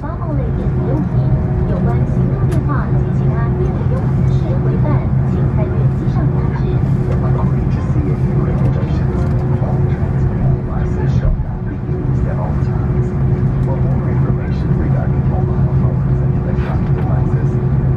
发报类电子用品。有关行动电话及其他电子用品使用规范，请参阅机上杂志。According to CAU regulations, all transmitting devices shall not be used at all times. For more information regarding mobile phones and electronic devices,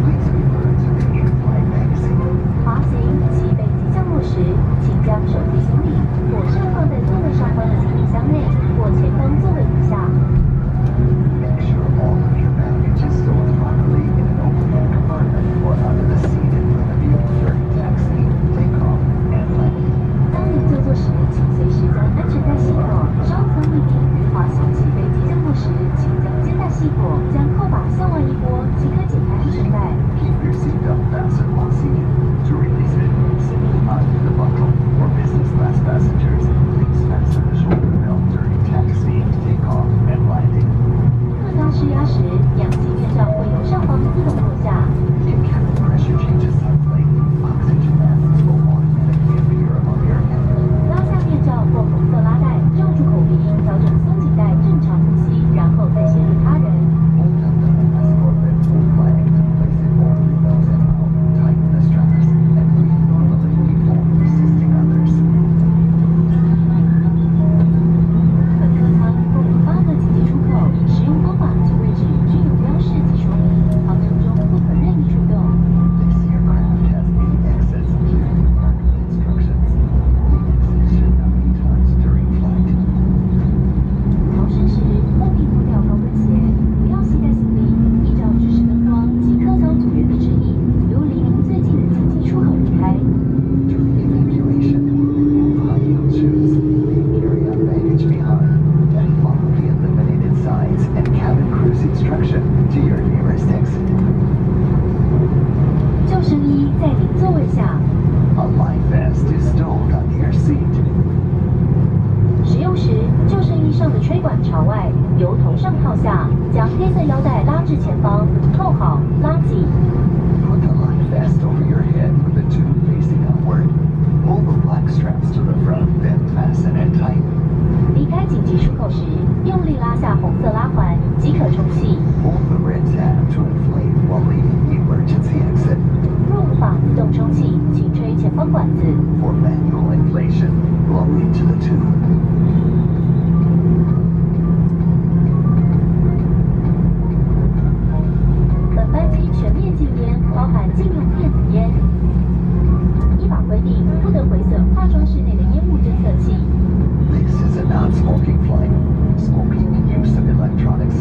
please refer to the in-flight magazine. 滑行及飞机降落时，请将手提行李妥善放在座位上方的行李箱内或前方座位底下。Make sure all of your baggage is stored properly in an open compartment or under the seat in front of you during taxi, takeoff, and landing. 当您就座时，请随时将安全带系妥，稍藏一点。滑行起飞机降落时，请将肩带系妥，将扣把向外一拨，即可解开安全带。Keep your seatbelt fastened while seated. To release it, simply undo the buckle. For business class passengers, please fasten the shoulder belt during taxi, takeoff, and landing. 特高施压时，氧气面罩会由上方自动落下。 If cabin pressure changes suddenly, oxygen masks will automatically appear above your head. 拉下面罩或红色拉带，罩住口鼻，调整松紧带，正常呼吸，然后再协助他人。 Hold up the mask or lip or flag to place it over your nose and mouth. Tighten the straps and breathe normally before assisting others. 本客舱共有8个紧急出口，使用方法及位置均有标示及说明。航程中不可任意出动。 This aircraft has 8 exits, clearly marked with instructions. The exits should not be touched during flight. 逃生时务必脱掉高跟鞋，不要携带行李，依照指示灯光及客舱组员的指引，由离您最近的紧急出口离开。 During evacuation, remove high heel shoes, carry out baggage behind, and follow the illuminated signs and cabin cruise instruction to your nearest exit. 救生衣在您座位下， A life vest is stowed under your seat. 使用时救生衣上的吹管朝外，由头上套下，将黑色腰带拉至前方，扣好，拉紧。 Put the life vest over your head with the tube facing upward. Pull the black straps to the front, then fasten and tighten. 离开紧急出口时，用力拉下红色拉环，即可充气。 Hold the red tab to inflate while leaving the emergency exit. 若无法自动充气，请吹前方管子。 For manual inflation, blow into the tube. 本班机全面禁烟，包含禁用电子烟。依法规定，不得毁损化妆室内的烟雾侦测器。 This is a non-smoking flight. Smoking and use of electronic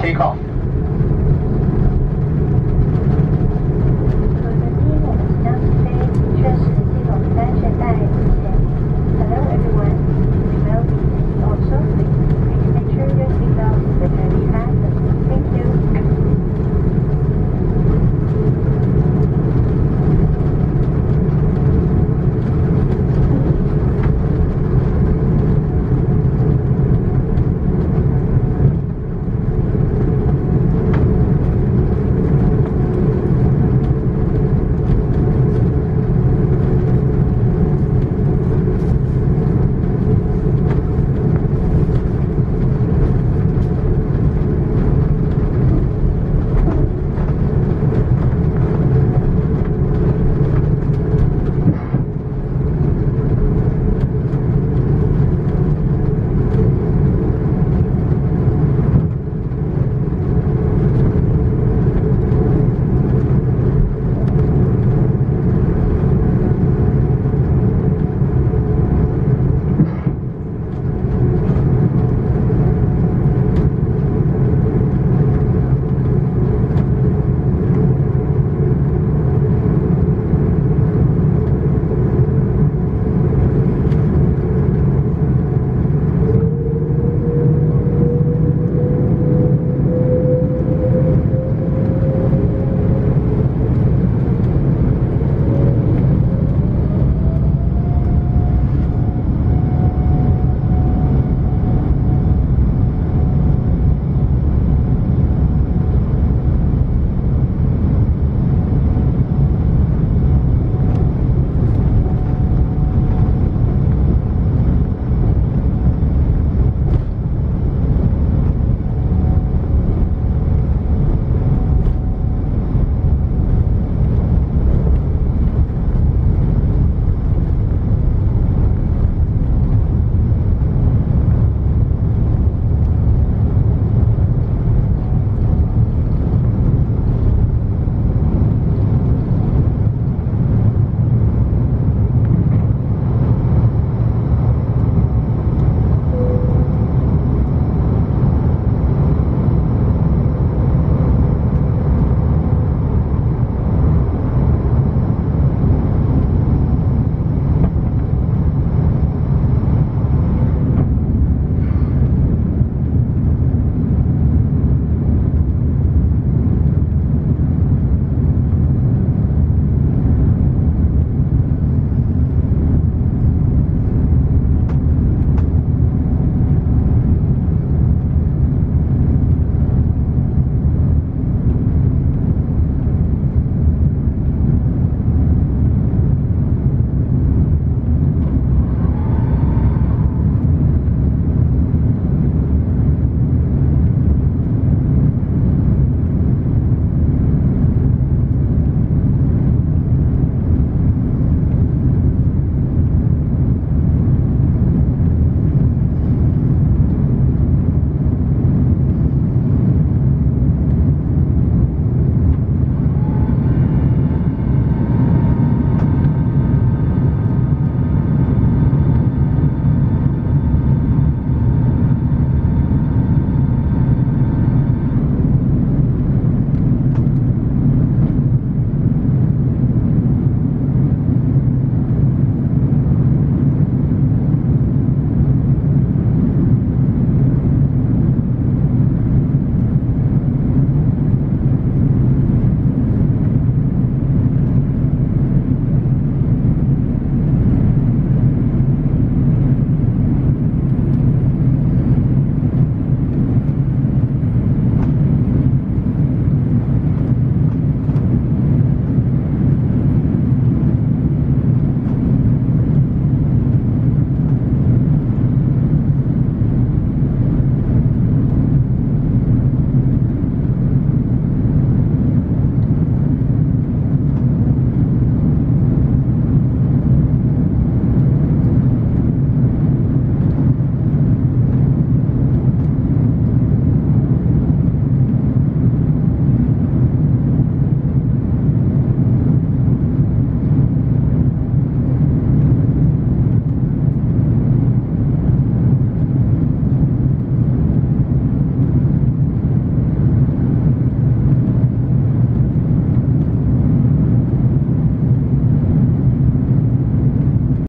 Take off.